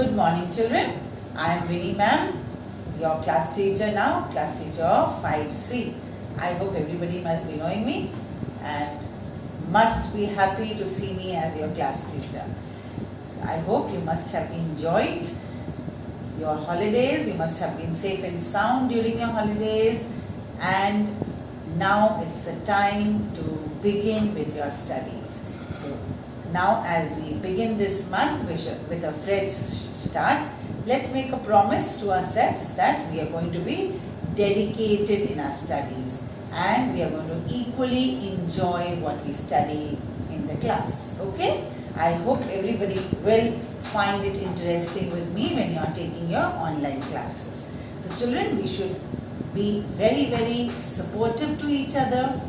Good morning, children. I am Vinny ma'am, your class teacher now, class teacher of 5C. I hope everybody must be knowing me and must be happy to see me as your class teacher. So I hope you must have enjoyed your holidays. You must have been safe and sound during your holidays, and now it's the time to begin with your studies. So now as we begin this month with a fresh start, let's make a promise to ourselves that we are going to be dedicated in our studies and we are going to equally enjoy what we study in the class. Okay? I hope everybody will find it interesting with me when you are taking your online classes. So children, we should be very, very supportive to each other.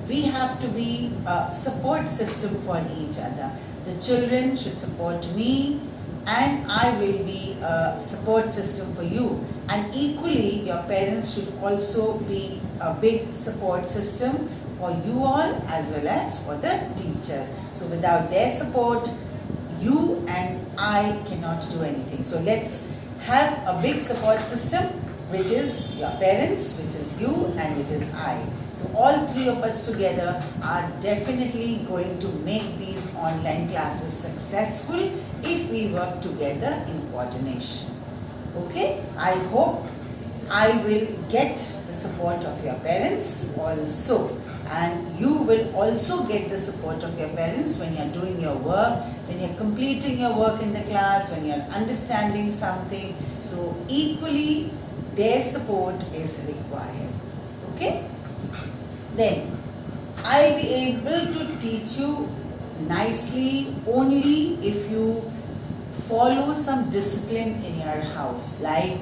We have to be a support system for each other. The children should support me and I will be a support system for you. And equally, your parents should also be a big support system for you all as well as for the teachers. So without their support, you and I cannot do anything. So let's have a big support system, which is your parents, which is you, and which is I. So all three of us together are definitely going to make these online classes successful if we work together in coordination. Okay? I hope I will get the support of your parents also. And you will also get the support of your parents when you are doing your work, when you are completing your work in the class, when you are understanding something. So equally, their support is required. Okay? Then, I'll be able to teach you nicely only if you follow some discipline in your house, like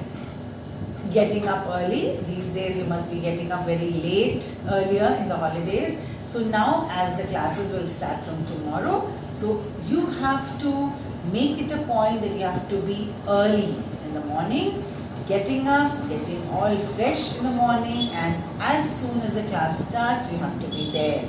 getting up early. These days you must be getting up very late earlier in the holidays. So now as the classes will start from tomorrow, so you have to make it a point that you have to be early in the morning, getting up, getting all fresh in the morning, and as soon as the class starts, you have to be there.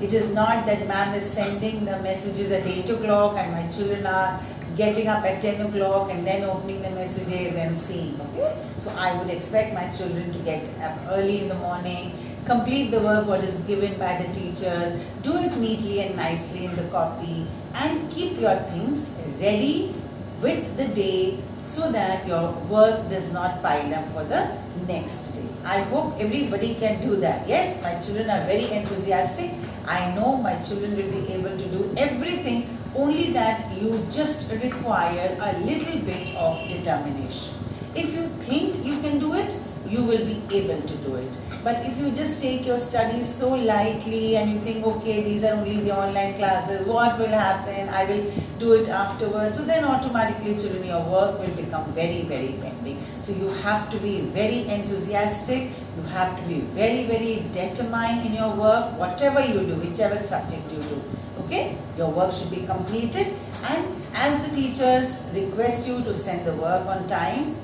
It is not that ma'am is sending the messages at 8 o'clock and my children are getting up at 10 o'clock and then opening the messages and seeing. Okay? So I would expect my children to get up early in the morning, complete the work what is given by the teachers, do it neatly and nicely in the copy, and keep your things ready with the day so that your work does not pile up for the next day. I hope everybody can do that. Yes, my children are very enthusiastic. I know my children will be able to do everything, only that you just require a little bit of determination. If you think you can do it, you will be able to do it. But if you just take your studies so lightly and you think, okay, these are only the online classes, what will happen? I will do it afterwards. So then automatically, children, your work will become very, very pending. So you have to be very enthusiastic. You have to be very, very determined in your work, whatever you do, whichever subject you do. Okay? Your work should be completed. And as the teachers request you to send the work on time,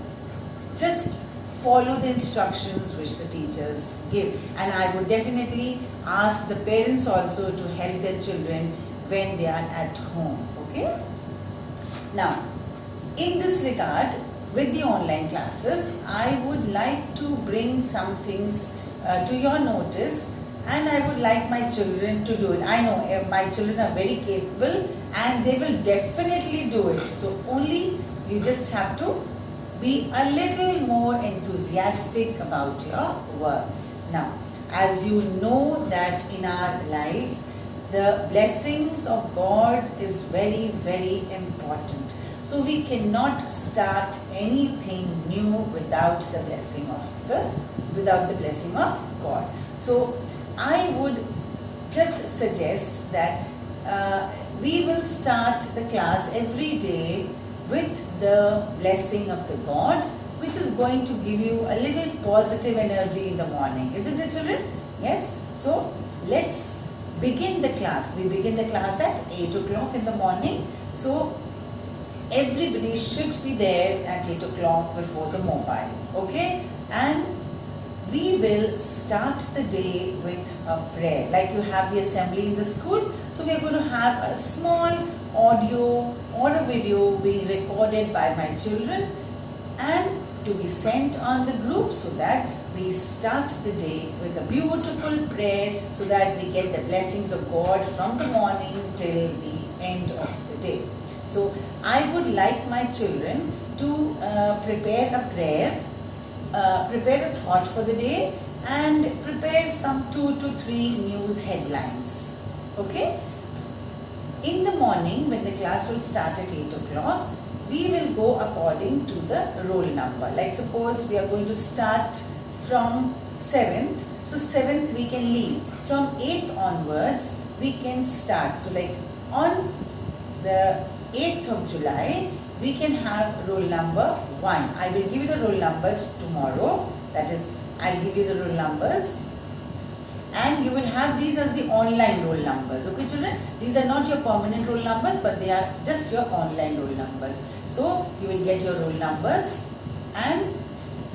just follow the instructions which the teachers give. And I would definitely ask the parents also to help their children when they are at home. Okay? Now, in this regard, with the online classes, I would like to bring some things to your notice, and I would like my children to do it. I know my children are very capable and they will definitely do it. So only you just have to be a little more enthusiastic about your work. Now, as you know that in our lives, the blessings of God is very, very important. So we cannot start anything new without the blessing of God. So I would just suggest that we will start the class every day with the blessing of the God, which is going to give you a little positive energy in the morning. Isn't it, children? Yes? So let's begin the class. We begin the class at 8 o'clock in the morning. So everybody should be there at 8 o'clock before the mobile. Okay? And we will start the day with a prayer. Like you have the assembly in the school. So we are going to have a small audio or a video being recorded by my children and to be sent on the group so that we start the day with a beautiful prayer so that we get the blessings of God from the morning till the end of the day. So I would like my children to prepare a prayer, prepare a thought for the day and prepare some 2 to 3 news headlines. Okay? In the morning when the class will start at 8 o'clock, we will go according to the roll number. Like suppose we are going to start from 7th. So 7th we can leave. From 8th onwards we can start. So like on the 8th of July, we can have roll number 1. I will give you the roll numbers tomorrow. That is, I'll give you the roll numbers. And you will have these as the online roll numbers. Okay children? These are not your permanent roll numbers, but they are just your online roll numbers. So you will get your roll numbers and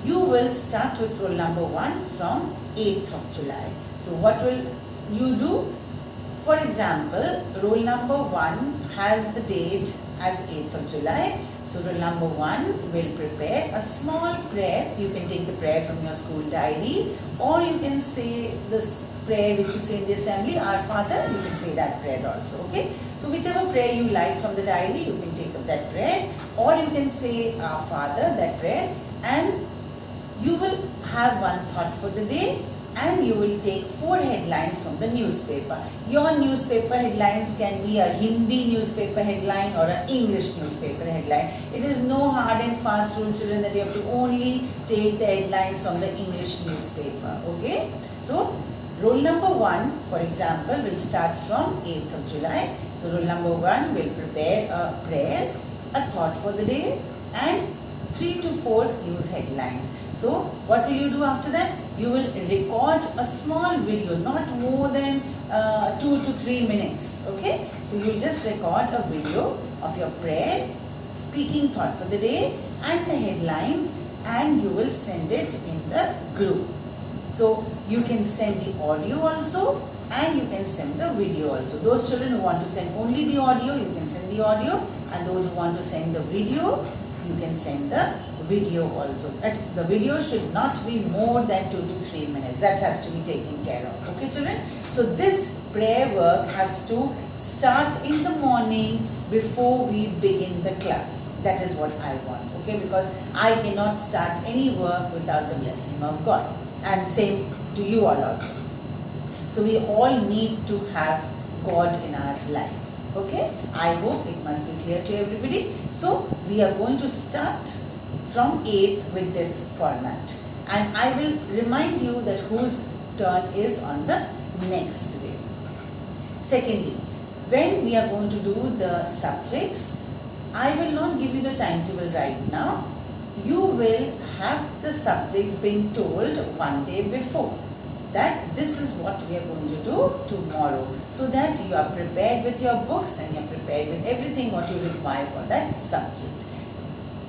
you will start with roll number 1 from 8th of July. So what will you do? For example, roll number 1 has the date as 8th of July. So roll number 1 will prepare a small prayer. You can take the prayer from your school diary, or you can say this prayer which you say in the assembly, Our Father, you can say that prayer also. Okay. So whichever prayer you like from the diary, you can take up that prayer, or you can say Our Father, that prayer, and you will have one thought for the day and you will take 4 headlines from the newspaper. Your newspaper headlines can be a Hindi newspaper headline or an English newspaper headline. It is no hard and fast rule, children, that you have to only take the headlines from the English newspaper. Okay. So roll number 1, for example, will start from 8th of July. So roll number 1 will prepare a prayer, a thought for the day and 3 to 4 news headlines. So what will you do after that? You will record a small video, not more than 2 to 3 minutes. Okay. So you will just record a video of your prayer, speaking thought for the day and the headlines, and you will send it in the group. So you can send the audio also and you can send the video also. Those children who want to send only the audio, you can send the audio, and those who want to send the video, you can send the video also. The video should not be more than 2 to 3 minutes. That has to be taken care of. Okay children? So this prayer work has to start in the morning before we begin the class. That is what I want. Okay? Because I cannot start any work without the blessing of God. And same to you all also. So we all need to have God in our life. Okay? I hope it must be clear to everybody. So we are going to start from 8th with this format. And I will remind you that whose turn is on the next day. Secondly, when we are going to do the subjects, I will not give you the timetable right now. You will have the subjects being told one day before. That this is what we are going to do tomorrow, so that you are prepared with your books and you are prepared with everything what you require for that subject.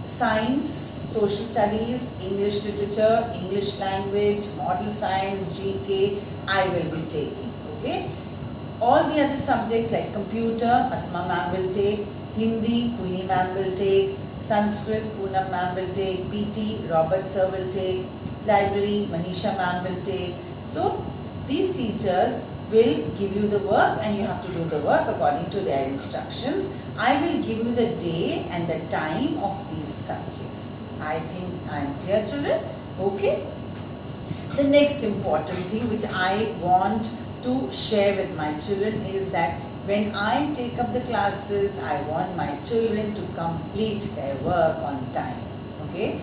Science, social studies, English literature, English language, model science, GK, I will be taking. Okay. All the other subjects like computer, Asma ma'am will take, Hindi, Queenie ma'am will take, Sanskrit, Poonam ma'am will take, PT, Robert sir will take, library, Manisha ma'am will take. So these teachers will give you the work and you have to do the work according to their instructions. I will give you the day and the time of these subjects. I think I am clear, children? Okay. The next important thing which I want to share with my children is that when I take up the classes, I want my children to complete their work on time. Okay.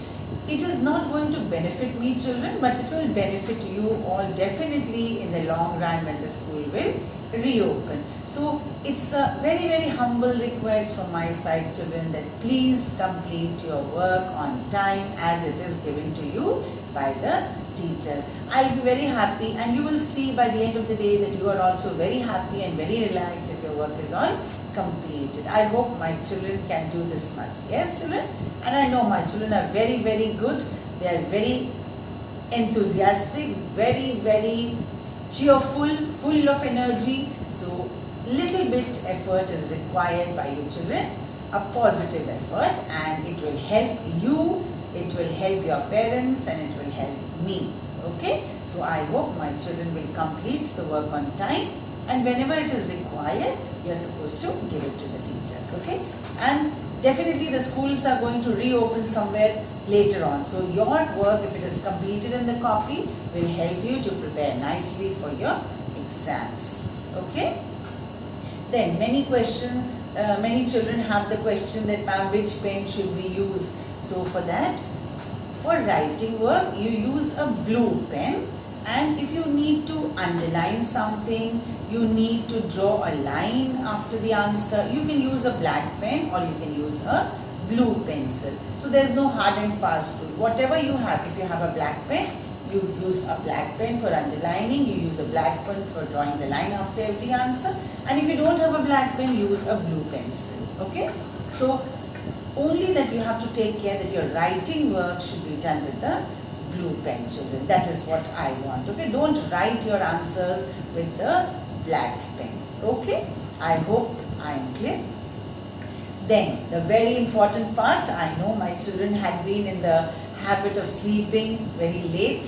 It is not going to benefit me, children, but it will benefit you all definitely in the long run when the school will reopen. So it's a very, very humble request from my side, children, that please complete your work on time as it is given to you by the teachers. I'll be very happy, and you will see by the end of the day that you are also very happy and very relaxed if your work is all completed. I hope my children can do this much. Yes, children? And I know my children are very, very good. They are very enthusiastic, very, very cheerful, full of energy. So little bit effort is required by you children. a positive effort, and it will help you, it will help your parents, and it will help me. Okay, so I hope my children will complete the work on time, and whenever it is required, you are supposed to give it to the teachers. Okay, and definitely the schools are going to reopen somewhere later on, so your work, if it is completed in the copy, will help you to prepare nicely for your exams. Okay, then many children have the question that, ma'am, which pen should we use? So for that, for writing work, you use a blue pen, and if you need to underline something, you need to draw a line after the answer, you can use a black pen or you can use a blue pencil. So there is no hard and fast rule. Whatever you have, if you have a black pen, you use a black pen for underlining, you use a black pen for drawing the line after every answer, and if you don't have a black pen, use a blue pencil. Okay, so only that you have to take care that your writing work should be done with the blue pen, children. That is what I want. Okay, don't write your answers with the black pen. Okay, I hope I am clear. Then the very important part, I know my children had been in the habit of sleeping very late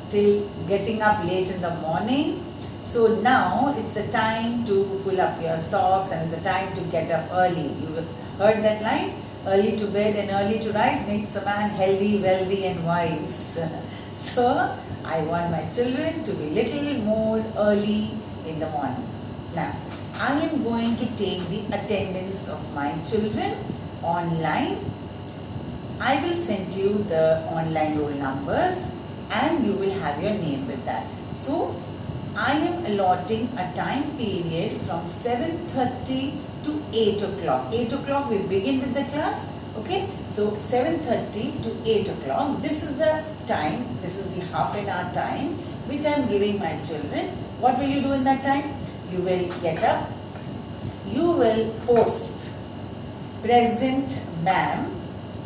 till getting up late in the morning. So now it's the time to pull up your socks, and it's the time to get up early. You heard that line? Early to bed and early to rise makes a man healthy, wealthy and wise. So I want my children to be little more early in the morning. Now I am going to take the attendance of my children online. I will send you the online roll numbers and you will have your name with that. So I am allotting a time period from 7:30 to 8 o'clock. 8 o'clock we begin with the class. Okay, so 7:30 to 8 o'clock. This is the time, this is the half an hour time which I am giving my children. What will you do in that time? You will get up, you will post present ma'am,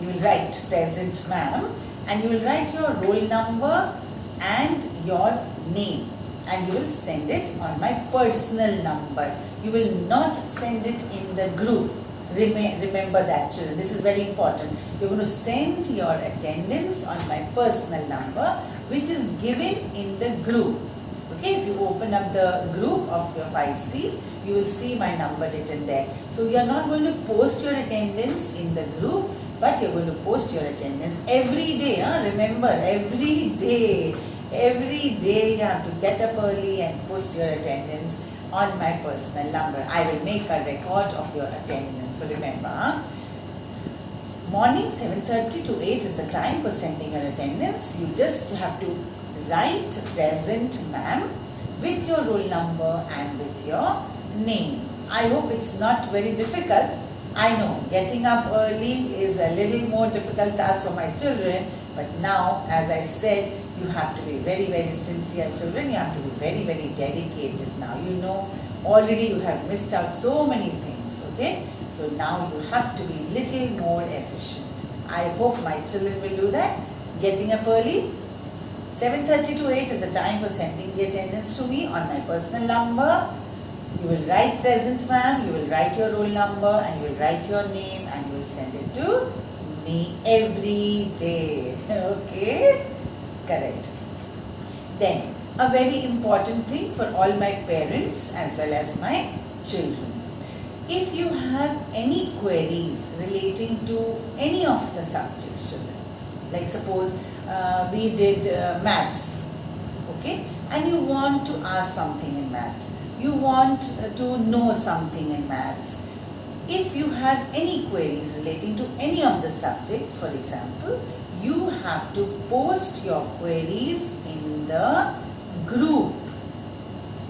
you will write present ma'am, and you will write your roll number and your name, and you will send it on my personal number. You will not send it in the group. Remember that, children. This is very important. You're going to send your attendance on my personal number, which is given in the group. Okay, if you open up the group of your 5C, you will see my number written there. So you are not going to post your attendance in the group, but you're going to post your attendance every day. Remember, every day. Every day you have to get up early and post your attendance on my personal number. I will make a record of your attendance. So remember, morning 7:30 to 8 is the time for sending your attendance. You just have to write present ma'am with your roll number and with your name. I hope it's not very difficult. I know getting up early is a little more difficult task for my children, but now, as I said, you have to be very, very sincere, children. You have to be very, very dedicated now. You know, already you have missed out so many things, okay? So now you have to be little more efficient. I hope my children will do that. Getting up early, 7:30 to 8 is the time for sending the attendance to me on my personal number. You will write present ma'am, you will write your roll number, and you will write your name, and you will send it to me every day. Okay? Correct. Then, a very important thing for all my parents as well as my children. If you have any queries relating to any of the subjects, children, like suppose we did maths, okay, and you want to ask something in maths, you want to know something in maths. If you have any queries relating to any of the subjects, for example, you have to post your queries in the group.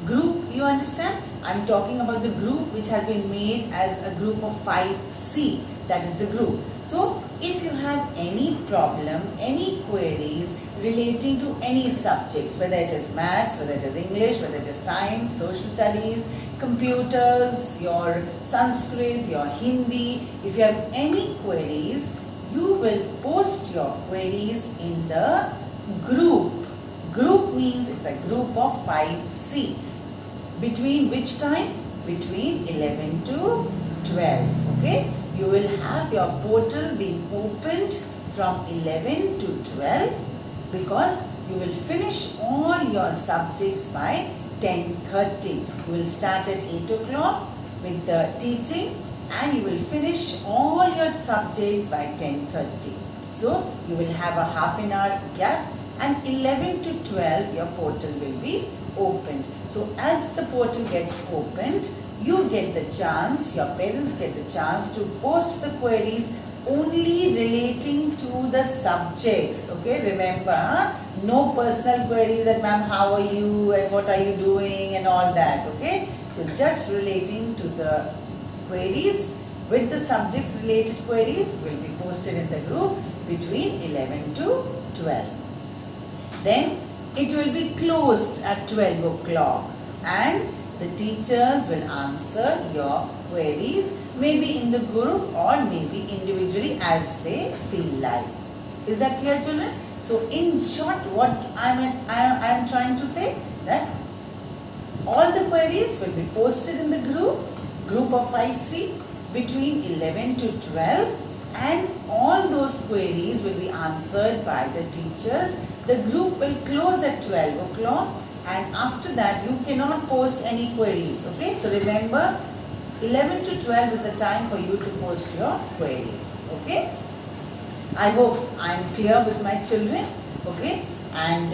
Group, you understand? I'm talking about the group which has been made as a group of 5C. That is the group. So, if you have any problem, any queries relating to any subjects, whether it is maths, whether it is English, whether it is science, social studies, computers, your Sanskrit, your Hindi, if you have any queries, you will post your queries in the group. Group means it's a group of 5C. Between which time? Between 11 to 12. Okay? you will have your portal being opened from 11 to 12 because you will finish all your subjects by 10:30. You will start at 8 o'clock with the teaching and you will finish all your subjects by 10:30. So you will have a half an hour gap and 11 to 12 your portal will be opened. So as the portal gets opened, you get the chance, your parents get the chance to post the queries only relating to the subjects. Okay, remember, no personal queries that ma'am how are you and what are you doing and all that. Okay, so just relating to the queries with the subjects related queries will be posted in the group between 11 to 12. Then it will be closed at 12 o'clock and the teachers will answer your queries maybe in the group or maybe individually as they feel like. Is that clear, children? So in short, what I am trying to say that all the queries will be posted in the group of 5C between 11 to 12 and all those queries will be answered by the teachers. The group will close at 12 o'clock and after that you cannot post any queries. Okay, so remember 11 to 12 is the time for you to post your queries. Okay, I hope I am clear with my children. Okay, and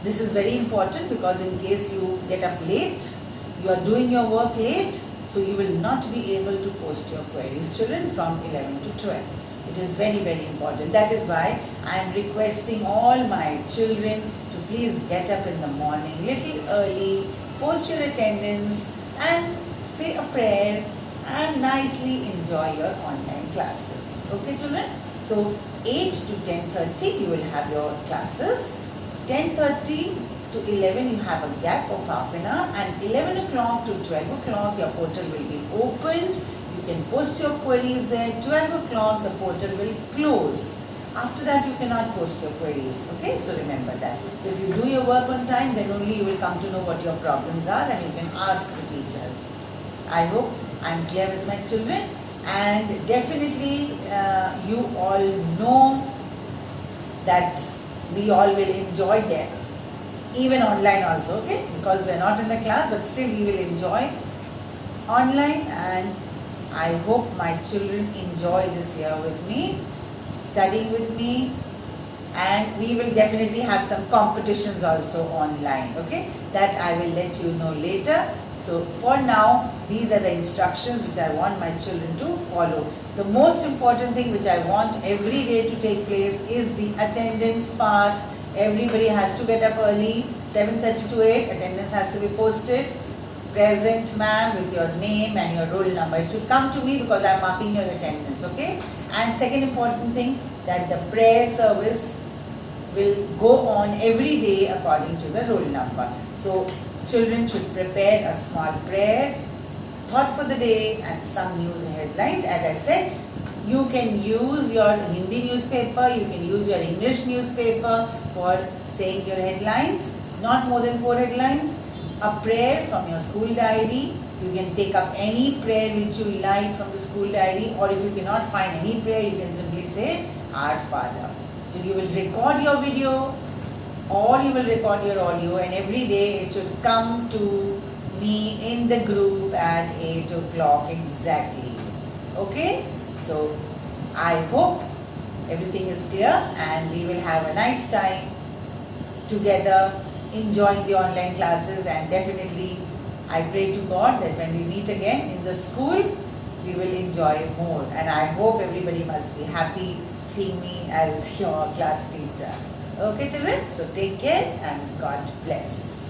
this is very important because in case you get up late, you are doing your work late, so you will not be able to post your queries, children, from 11 to 12. It is very, very important. That is why I am requesting all my children to please get up in the morning little early, post your attendance and say a prayer and nicely enjoy your online classes. Okay, children? So 8 to 10:30 you will have your classes. 10:30 to 11 you have a gap of half an hour and 11 o'clock to 12 o'clock your portal will be opened. You can post your queries there. 12 o'clock the portal will close. After that you cannot post your queries. Okay, so remember that. So if you do your work on time, then only you will come to know what your problems are and you can ask the teachers. I hope I am clear with my children and definitely you all know that we all will enjoy them. Even online also, okay, because we are not in the class but still we will enjoy online and I hope my children enjoy this year with me, studying with me, and we will definitely have some competitions also online, okay, that I will let you know later. So for now, these are the instructions which I want my children to follow. The most important thing which I want every day to take place is the attendance part. Everybody has to get up early, 7:30 to 8, attendance has to be posted. Present ma'am with your name and your roll number. It should come to me because I am marking your attendance, okay? And second important thing, that the prayer service will go on every day according to the roll number. So children should prepare a small prayer, thought for the day and some news headlines. As I said, you can use your Hindi newspaper, you can use your English newspaper for saying your headlines, not more than 4 headlines. A prayer from your school diary. You can take up any prayer which you like from the school diary, or if you cannot find any prayer, you can simply say Our Father. So you will record your video or you will record your audio and every day it should come to me in the group at 8 o'clock exactly. Okay? So I hope everything is clear and we will have a nice time together enjoying the online classes, and definitely I pray to God that when we meet again in the school we will enjoy more, and I hope everybody must be happy seeing me as your class teacher. Okay children, so take care and God bless.